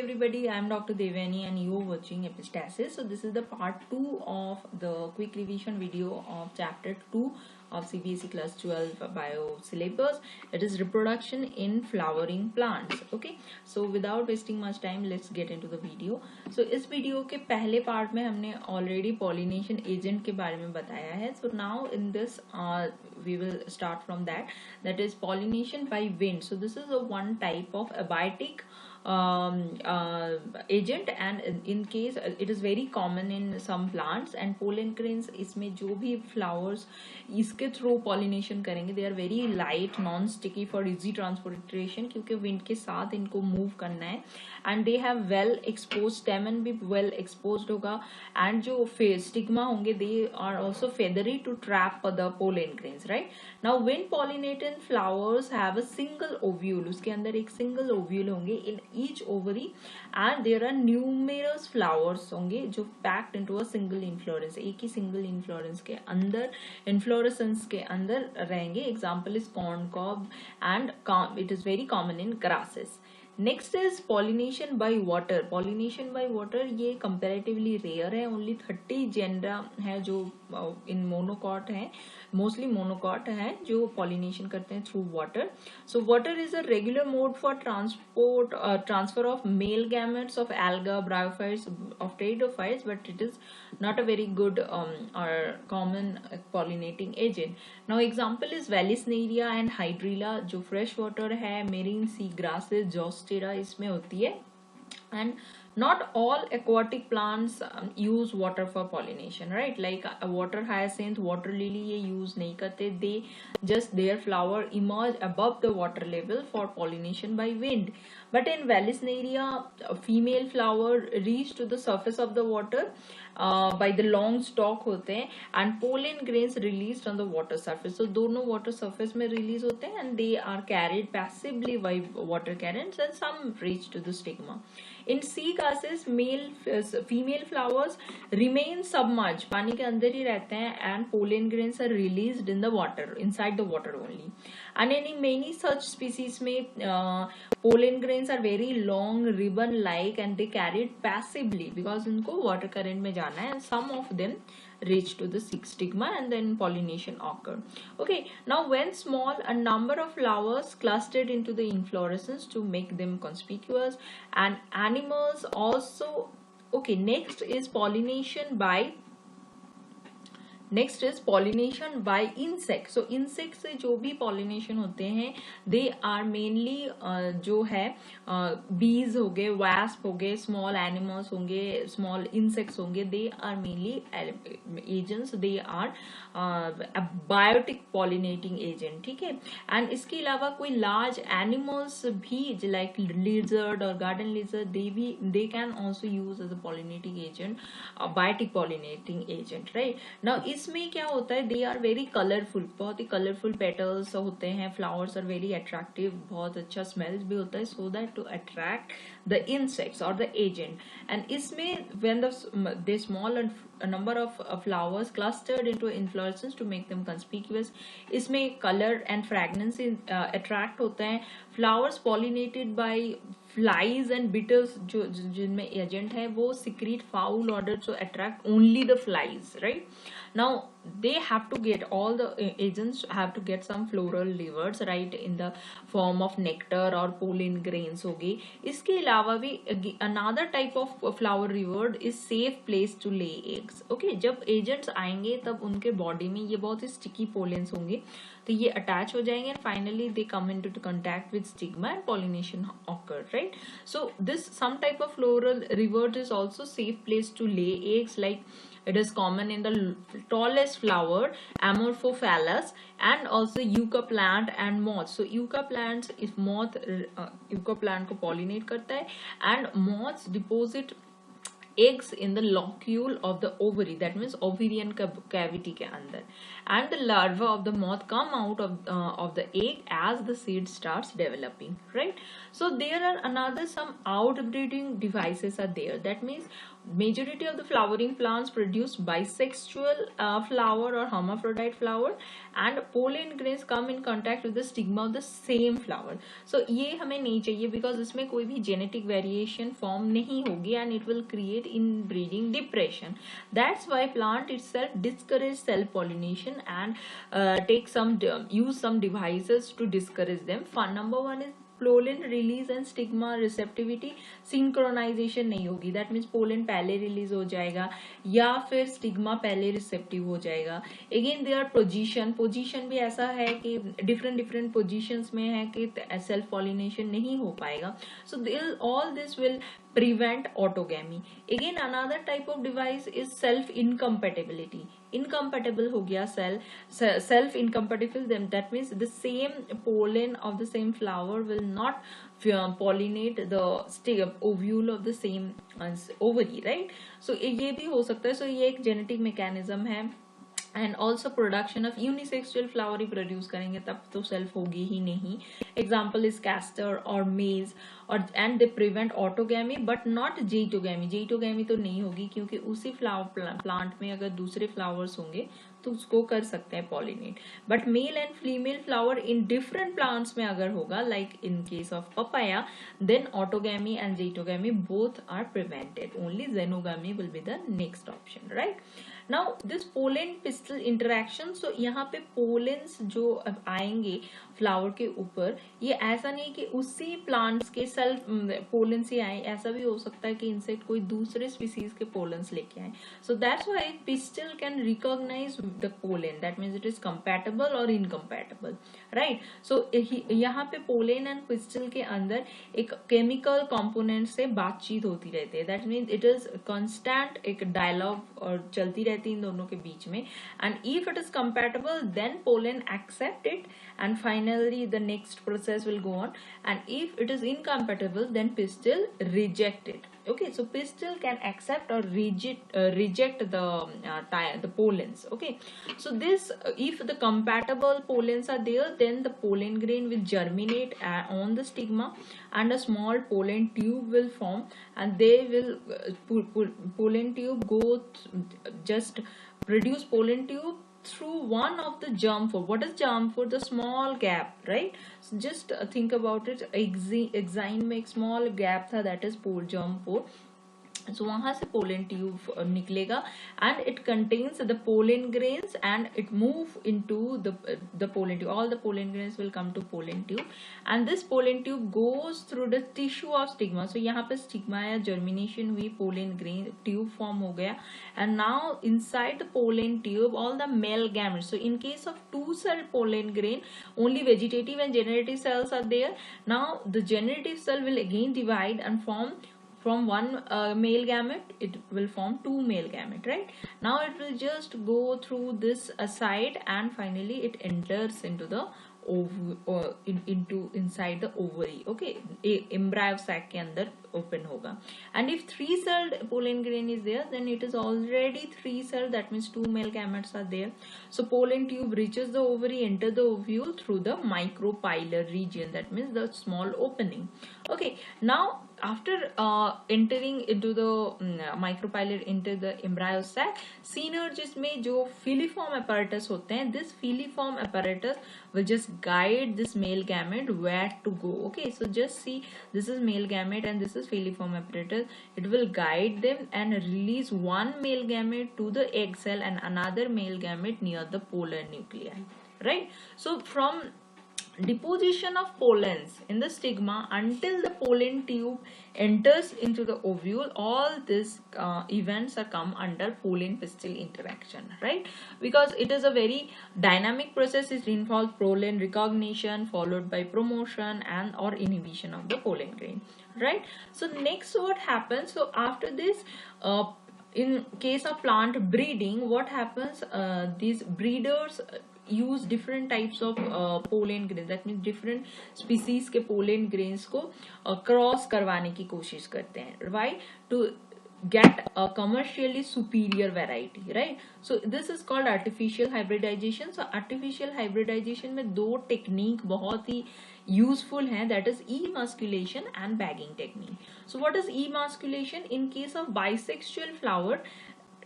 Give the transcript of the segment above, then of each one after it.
everybody, I am Dr. Devyani and you are watching EPISTASIS. So this is the part 2 of the quick revision video of chapter 2 of CBSE class 12 bio syllabus. It is reproduction in flowering plants. Okay, so without wasting much time, let's get into the video. So इस video के पहले part में हमने already pollination agent के बारे में बताया है. So now in this we will start from that is pollination by wind. So this is a one type of abiotic agent and in case it is very common in some plants and pollen grains इसमें जो भी flowers इसके through pollination करेंगे they are very light non sticky for easy transportation क्योंकि wind के साथ इनको move करना है and they have well exposed stamen भी well exposed होगा and जो stigma होंगे they are also feathery to trap the pollen grains, right? Now wind pollinated flowers have a single ovule, उसके अंदर एक single ovule होंगे in each ovary and there are numerous flowers होंगे जो packed into a single inflorescence, एक ही single inflorescence के अंदर inflorescence के अंदर रहेंगे. Example is corn cob and it is very common in grasses. Next is pollination by water. Pollination by water ये comparatively rare है. Only 30 genera है जो in monocot है, mostly monocot है जो pollination करते हैं through water. So water is a regular mode for transfer of male gametes of alga, bryophytes, of pteridophytes, but it is not a very good or common pollinating agent. Now example is Vallisneria and Hydrilla जो fresh water है, marine sea grasses, Zostera इसमें होती है. And not all aquatic plants use water for pollination, right? Like water hyacinth, water lily ये use नहीं करते. They just their flower emerge above the water level for pollination by wind. But in Vallisneria, female flower reach to the surface of the water by the long stalk होते हैं and pollen grains released on the water surface. So दोनों water surface में release होते हैं and they are carried passively by water currents and some reach to the stigma. In sea grasses, female flowers remain submerged, पानी के अंदर ही रहते हैं and pollen grains are released in the water, inside the water only. And in many such species में pollen grains are very long, ribbon-like and they carried passively because उनको water current में जाना है and some of them reach to the stigma and then pollination occur. Okay, now when small, a number of flowers clustered into the inflorescence to make them conspicuous and animals also. Okay, next is pollination by insects. So insects से जो भी pollination होते हैं they are mainly जो है bees हो गए, wasp हो गए, small animals होंगे, small insects होंगे, they are mainly agents, they are abiotic pollinating agent, ठीक है. and इसके अलावा कोई large animals भी like lizard or garden lizard they can also use as a pollinating agent, abiotic pollinating agent, right? Now इसमें क्या होता है they are very colorful, बहुत ही colorful petals होते हैं, flowers are very attractive, बहुत अच्छा smells भी होता है so that to attract the insects or the agent. and इसमें when the small number of flowers clustered into inflorescence to make them conspicuous, इसमें color and fragrance attract होता है. flowers pollinated by flies and beetles जो जिनमें agent है वो secrete foul odor to attract only the flies, right? Now they have to get, all the agents have to get some floral leaves, right, in the form of nectar or pollen grains होगी. इसके अलावा भी another type of flower reward is safe place to lay eggs. Okay, जब agents आएंगे तब उनके body में ये बहुत ही sticky pollens होंगे तो ये attach हो जाएंगे and finally they come into contact with stigma and pollination occur, right? So this some type of floral reward is also safe place to lay eggs, like it is common in the tallest flower, Amorphophallus, and also yucca plant and moth. So yucca plants, if moth yucca plant को pollinate करता है and moths deposit eggs in the locule of the ovary, that means ovarian cavity के अंदर. and the larva of the moth come out of the egg as the seed starts developing, right? So there are another some outbreeding devices are there. That means majority of the flowering plants produce bisexual flower or hermaphrodite flower, and pollen grains come in contact with the stigma of the same flower. So ये हमें नहीं चाहिए, because इसमें कोई भी genetic variation form नहीं होगी and it will create inbreeding depression. That's why plant itself discourage self pollination and use some devices to discourage them. Number one is pollen release and stigma receptivity synchronization नहीं होगी. That means pollen पहले release हो जाएगा या फिर stigma पहले receptive हो जाएगा. Again there are position भी ऐसा है कि different positions में है कि self pollination नहीं हो पाएगा. So all this will prevent autogamy. Again another type of device is self incompatibility. Incompatible हो गया self incompatible, that means the same pollen of the same flower will not pollinate the ovule of the same ovary, right? So ये भी हो सकता है. So ये एक genetic mechanism है. And also production of unisexual flower he produce करेंगे तब तो सेल्फ होगी ही नहीं. एग्जाम्पल इज कैस्टर और मेज, और and they prevent autogamy but not geitonogamy. Geitonogamy तो नहीं होगी क्योंकि उसी फ्लावर प्लांट में अगर दूसरे फ्लावर्स होंगे तो उसको कर सकते हैं pollinate. But male and female flower in different plants में अगर होगा, like in case of papaya, then autogamy and geitonogamy both are prevented. Only xenogamy will be the next option, right? Now this pollen pistil interaction, so यहाँ पे pollens जो अब आएंगे flower के ऊपर, ये ऐसा नहीं कि उसी प्लांट्स के सेल्फ पोलन से आए, ऐसा भी हो सकता है कि इंसेक्ट कोई दूसरे स्पीसीज के पोलेंस लेके आए. So that's why pistil can recognise the pollen, that means it is compatible और इनकम्पैटिबल, राइट? सो यहाँ पे पोलन एंड पिस्टल के अंदर एक केमिकल कंपोनेंट से बातचीत होती रहती है. That means it is constant एक डायलॉग और चलती रहती है इन दोनों के बीच में. And if it is compatible then pollen accept it and finally the next process will go on, and if it is incompatible then pistil reject it. Okay, so pistil can accept or reject the pollens. Okay, so this if the compatible pollens are there, then the pollen grain will germinate on the stigma and a small pollen tube will form, and they will pollen tube go just produce pollen tube through one of the germ pore. What is germ pore? The small gap, right? So just think about it. Exine में एक small gap था, that is germ pore. So वहां से pollen tube निकलेगा and it contains the pollen grains and it move into the pollen tube. All the pollen grains will come to pollen tube and this pollen tube goes through the tissue of stigma. So यहाँ पे stigma या germination हुई, pollen grain tube form हो गया, and now inside the pollen tube all the male gametes. So in case of two-cell pollen grain, only vegetative and generative cells are there. Now the generative cell will again divide and form from one male gamete, it will form two male gamete, right? Now it will just go through this side and finally it enters into the inside the ovary. Okay, embryo sac के अंदर open होगा. And if three-celled pollen grain is there, then it is already three-celled, that means two male gametes are there. So pollen tube reaches the ovary, enter the ovule through the micropylar region, that means the small opening. Okay, now after entering into the micropylar into the embryo sac, synergist में जो filiform apparatus होते हैं, this filiform apparatus will just guide this male gamete where to go. Okay, so just see, this is male gamete and this is filiform apparatus. It will guide them and release one male gamete to the egg cell and another male gamete near the polar nuclei, right? So from deposition of pollens in the stigma until the pollen tube enters into the ovule, all these events are come under pollen pistil interaction, right? Because it is a very dynamic process. It involves pollen recognition followed by promotion and or inhibition of the pollen grain, right? So next what happens, so after this in case of plant breeding, what happens, these breeders use different types of pollen grains, that means different species के pollen grains को cross करवाने की कोशिश करते हैं. Why? To get a commercially superior variety, right? So this is called artificial hybridization. So artificial hybridization में दो technique बहुत ही useful हैं, that is emasculation and bagging technique. So what is emasculation? In case of bisexual flower,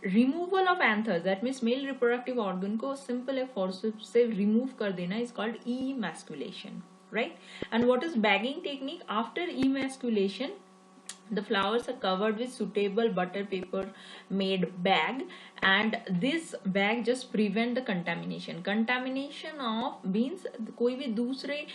removal of anthers, that means male reproductive organ को simple forceps से remove कर देना is called emasculation, right? And what is bagging technique? After emasculation, the flowers are covered with suitable butter paper made bag, and this bag just prevent the contamination of means कोई भी दूसरे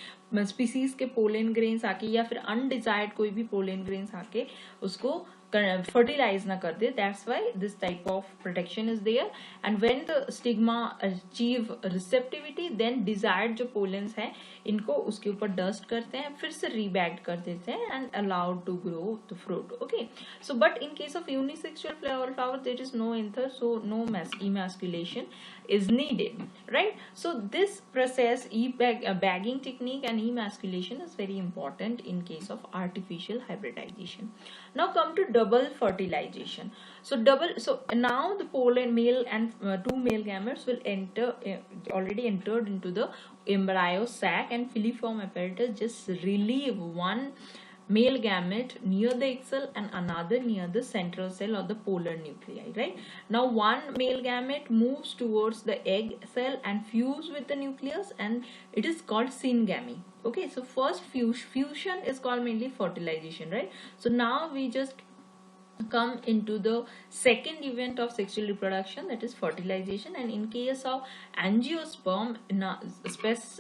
species के pollen grains आके या फिर undesired कोई भी pollen grains आके उसको fertilize na kar de. That's why this type of protection is there. And when the stigma achieve receptivity, then desired जो pollens है इनको उसके ऊपर dust करते हैं, फिर से rebagged कर देते हैं and allowed to grow the fruit. Okay, so but in case of unisexual flower there is no anther, so no emasculation is needed, right? So this process bagging technique and emasculation is very important in case of artificial hybridization. Now come to double fertilization. So now the pollen male and two male gametes will enter already entered into the embryo sac, and filiform apparatus just relieve one male gamete near the egg cell and another near the central cell or the polar nuclei, right? Now one male gamete moves towards the egg cell and fuse with the nucleus, and it is called syngamy. Okay, so first fusion is called mainly fertilization, right? So now we just come into the second event of sexual reproduction, that is fertilization. And in case of angiosperm,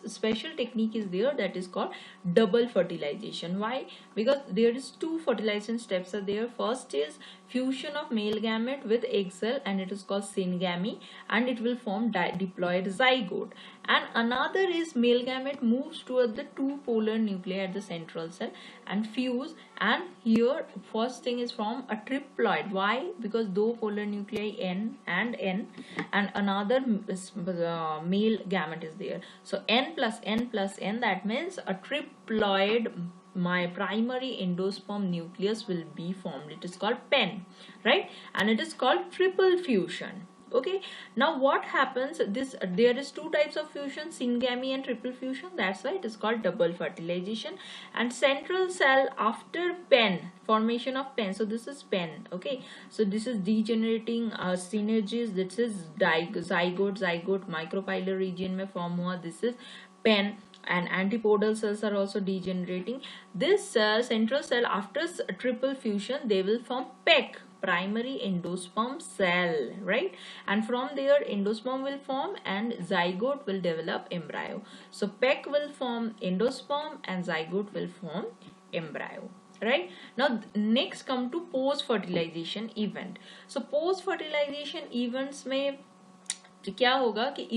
special technique is there, that is called double fertilization. Why? Because there is two fertilization steps are there. First is fusion of male gamete with egg cell, and it is called syngamy, and it will form diploid zygote. And another is male gamete moves toward the two polar nuclei at the central cell and fuse, and here first thing is from a triploid. Why? Because two polar nuclei N, and another male gamete is there. So N plus N plus N, that means a triploid my primary endosperm nucleus will be formed. It is called pen, right? And it is called triple fusion. Okay, now what happens, there is two types of fusion, syngamy and triple fusion. That's why it is called double fertilization. And central cell after pen, formation of pen, so this is pen. Okay, so this is degenerating synergies. This is zygote micropylar region में form हुआ. This is pen. And antipodal cells are also degenerating. This central cell after triple fusion, they will form PEC, primary endosperm cell, right? And from there endosperm will form and zygote will develop embryo. So PEC will form endosperm and zygote will form embryo, right? Now next come to post fertilization event. So post fertilization events में क्या होगा कि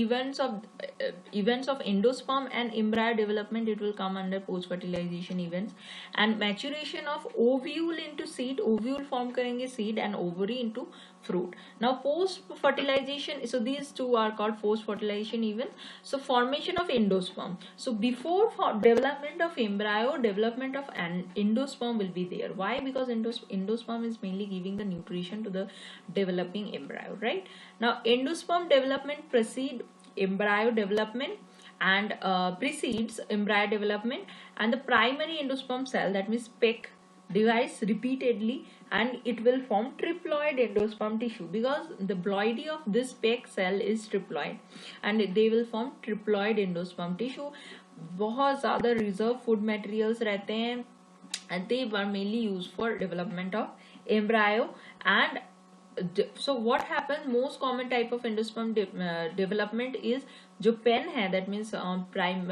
events of endosperm and embryo development, it will come under post fertilization events. And maturation of ovule into seed, ovule form करेंगे seed, and ovary into fruit. Now post fertilization, so these two are called post fertilization events. So formation of endosperm, so before development of embryo, development of an endosperm will be there. Why? Because endosperm is mainly giving the nutrition to the developing embryo, right? Now endosperm development precedes embryo development and precedes embryo development, and the primary endosperm cell, that means PEC, divides repeatedly and it will form triploid endosperm tissue, because the ploidy of this PEC cell is triploid and they will form triploid endosperm tissue. बहुत ज़्यादा reserve food materials रहते हैं and they were mainly used for development of embryo. And so what happens, most common type of endosperm development is जो pen है, that means prime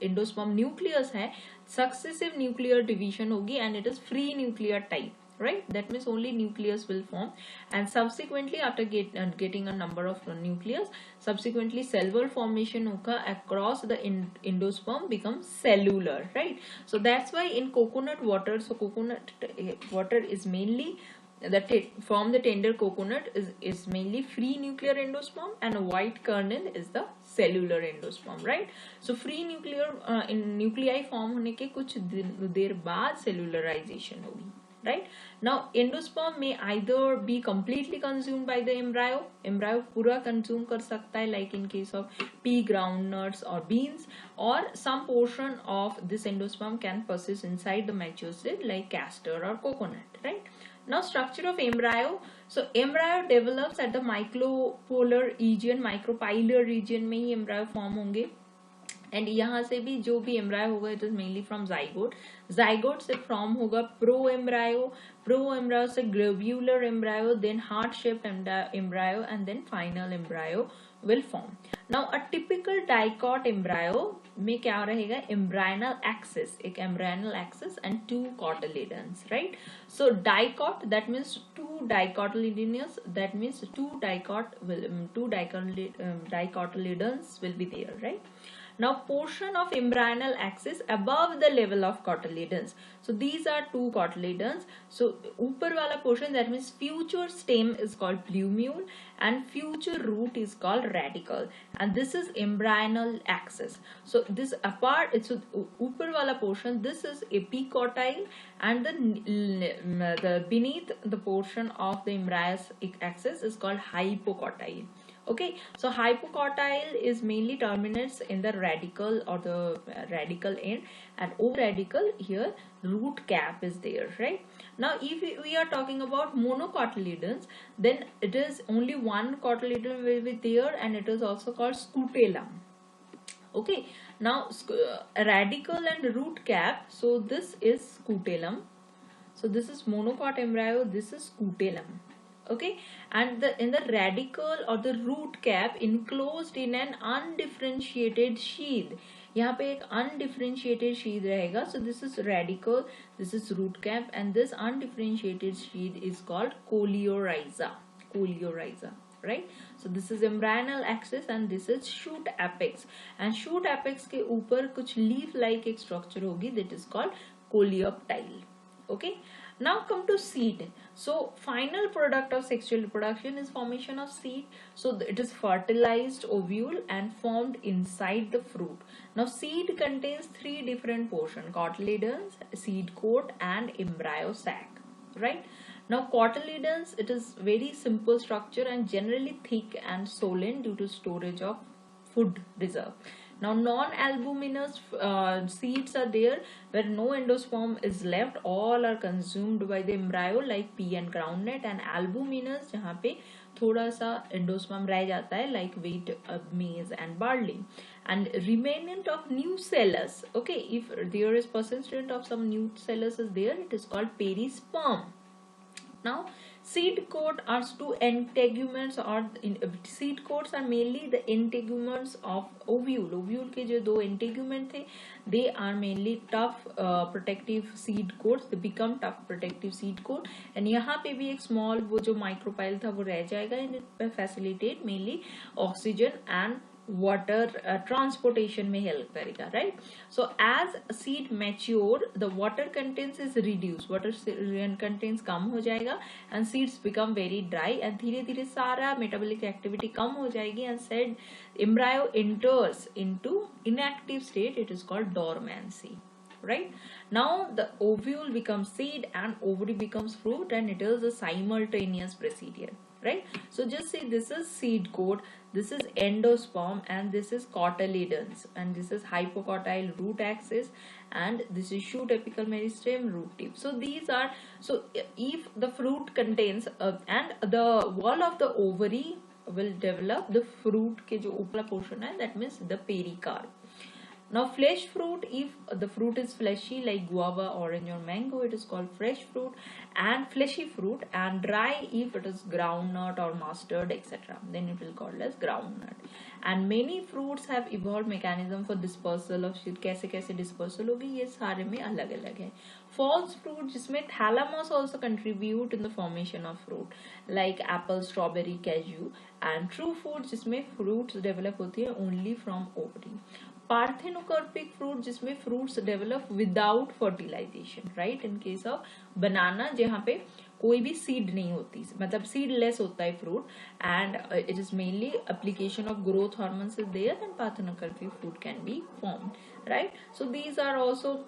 endosperm nucleus है, successive nuclear division होगी and it is free nuclear type, right? That means only nucleus will form, and subsequently after getting a number of nucleus, subsequently cellular formation होगा across the endosperm becomes cellular, right? So that's why in coconut water, so coconut water is mainly that from the tender coconut is mainly free nuclear endosperm, and a white kernel is the cellular endosperm, right? So free nuclear nuclei form होने के कुछ देर बाद cellularization होगी, right? Now endosperm may either be completely consumed by the embryo पूरा consume कर सकता है, like in case of pea, groundnuts or beans, or some portion of this endosperm can persist inside the mature seed like castor or coconut, right? Now structure of embryo. So embryo develops at the micropolar region, micropilar region में ही embryo form होंगे, and यहाँ से भी जो भी embryo होगा it is mainly from zygote, zygote से फॉर्म होगा प्रो एम्ब्रायो से globular embryo, then heart shaped embryo and then final embryo will form. Now a typical dicot embryo में क्या रहेगा, embryonal axis, एक embryonal axis and two cotyledons, right? So dicot, that means two dicotyledons, that means two dicotyledons will be there, right? Now portion of embryonal axis above the level of cotyledons. So these are two cotyledons. So ऊपर वाला portion, that means future stem is called plumule and future root is called radicle, and this is embryonal axis. So this apart, it's ऊपर वाला portion, this is epicotyle, and the beneath the portion of the embryonic axis is called hypocotyle. Okay, so hypocotyle is mainly terminates in the radicle or the radical end, and over radical here root cap is there, right? Now if we are talking about monocotyledons, then it is only one cotyledon will be there, and it is also called scutellum. Okay, now radical and root cap, so this is scutellum, so this is monocot embryo, this is scutellum. Okay, and in the radicle or the root cap enclosed in an undifferentiated sheath, यहाँ पे एक undifferentiated sheath रहेगा, so this is radicle, this is root cap, and this undifferentiated sheath is called coleorhiza, right? So this is embryonal axis and this is shoot apex, and shoot apex के ऊपर कुछ leaf like एक structure होगी, that is called coleoptile. Okay, now come to seed. So final product of sexual reproduction is formation of seed. So it is fertilized ovule and formed inside the fruit. Now seed contains three different portions: cotyledons, seed coat, and embryo sac, right? Now cotyledons, it is very simple structure and generally thick and swollen due to storage of food reserve. Now non-albuminous seeds are there where no endosperm is left, all are consumed by the embryo like pea and groundnut, and albuminous जहाँ पे थोड़ा सा endosperm रह जाता है like wheat, maize and barley, and remnant of nucellus. Okay, if there is persistence of some nucellus is there, it is called perisperm. Now seed coat are two integuments, or seed coats are mainly the integuments of ovule. Ovule के जो दो integument थे, they are mainly tough protective seed coats, they become tough protective seed coat, and यहाँ पे भी एक small वो जो micropyle था वो रह जाएगा, and it facilitate mainly oxygen and water transportation में help करेगा, right? So as seed mature, the water contents is reduced, water contents कम हो जाएगा, and seeds become very dry, and धीरे धीरे सारा metabolic activity कम हो जाएगी, and said embryo enters into inactive state, it is called dormancy, right? Now the ovule becomes seed and ovary becomes fruit, and it is a simultaneous procedure, right? So just say this is seed coat, this is endosperm, and this is cotyledons, and this is hypocotyle root axis, and this is shoot apical meristem, root tip. So these are, so if the fruit contains and the wall of the ovary will develop the fruit के जो ऊपला portion है, that means the pericarp. Now flesh fruit, if the fruit is fleshy like guava, orange or mango, it is called fresh fruit, and fleshy fruit, and dry if it is groundnut or mustard etc., then it will be called as groundnut. And many fruits have evolved mechanism for dispersal of seed. कैसे कैसे dispersal होगी ये सारे में अलग अलग है. False fruit जिसमें thalamus also contribute in the formation of fruit like apple, strawberry, cashew, and true fruit जिसमें fruits develop होती है only from ovary. Parthenocarpic fruit जिसमें fruits develop without fertilization, right? In case of banana जहाँ पे कोई भी seed नहीं होती, मतलब seedless होता है fruit, and it is mainly application of growth hormones is there, and parthenocarpic fruit can be formed, right? So these are also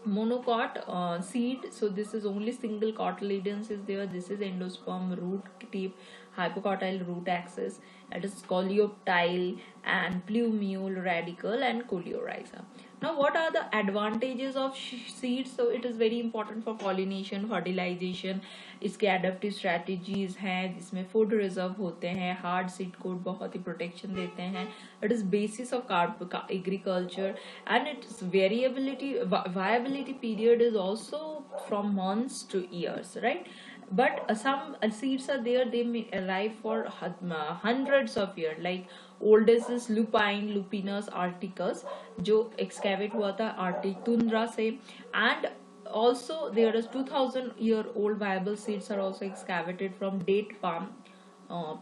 monocot seed. So this is only single cotyledons is there. This is endosperm, root tip, hypocotyl root axis, that is coleoptile, and plumule, radicle, and coleorhiza. Now what are the advantages of seeds? So it is very important for pollination, fertilization, इसके adaptive strategies हैं, जिसमें food reserve होते हैं, hard seed coat बहुत ही protection देते हैं, it is basis of agriculture, and its viability period is also from months to years, right? But some seeds are there, they may arrive for hundreds of years. Like oldest is lupinus articus, जो excavate हुआ था Arctic tundra से, and also there is 2000-year-old viable seeds are also excavated from date palm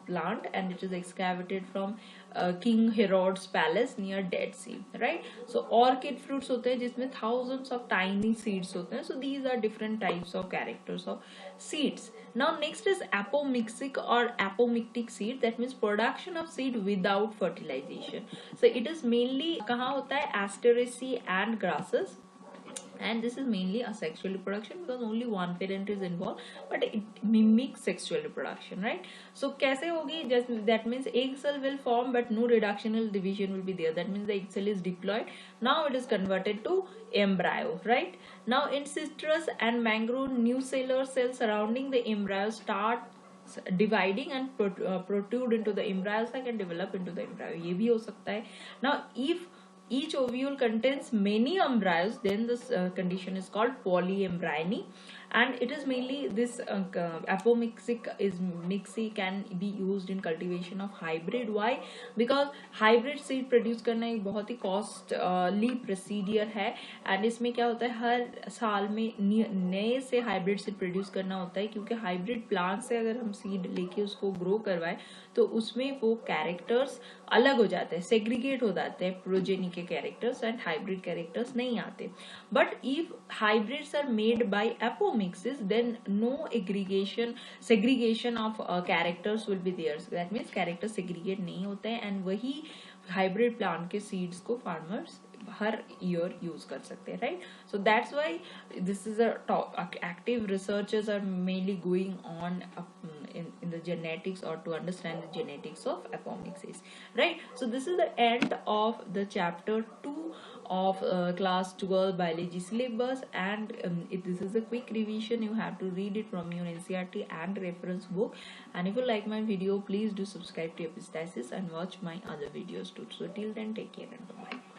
plant, and it is excavated from King Herod's palace near Dead Sea, right? So orchid fruits होते हैं जिसमें thousands of tiny seeds होते हैं. So these are different types of characters of seeds. Now next is apomictic or apomictic seed, that means production of seed without fertilization. So it is mainly कहाँ होता है? Asteraceae and grasses. And this is mainly asexual reproduction because only one parent is involved, but it mimics sexual reproduction, right? So कैसे होगी? Just that means egg cell will form but no reductional division will be there. That means the egg cell is diploid. Now it is converted to embryo, right? Now in citrus and mangrove, nucellular cells surrounding the embryo start dividing and protrude into the embryo sac and develop into the embryo. ये भी हो सकता है. Now if each ovule contains many embryos, then this condition is called polyembryony, and it is mainly this apomictic is mixy can be used in cultivation of hybrid. Why? Because hybrid seed produce करना एक बहुत ही costly procedure है, and इसमें क्या होता है, हर साल में नए से hybrid seed produce करना होता है, क्योंकि hybrid plant से अगर हम seed लेके उसको grow करवाएं तो उसमें वो characters अलग हो जाते हैं, segregate हो जाते हैं progeny के characters, and hybrid characters नहीं आते. But if hybrids are made by apomixis, then no segregation of characters will be there. So that means characters segregate नहीं होते हैं, and वही hybrid plant के seeds को farmers हर year use कर सकते हैं, right? So that's why this is a active researchers are mainly going on in the genetics, or to understand the genetics of apomixis, right? So this is the end of the chapter 2 of class 12 biology syllabus, and this is a quick revision. You have to read it from your NCERT and reference book, and if you like my video, please do subscribe to EPISTASIS and watch my other videos too. So till then, take care and bye.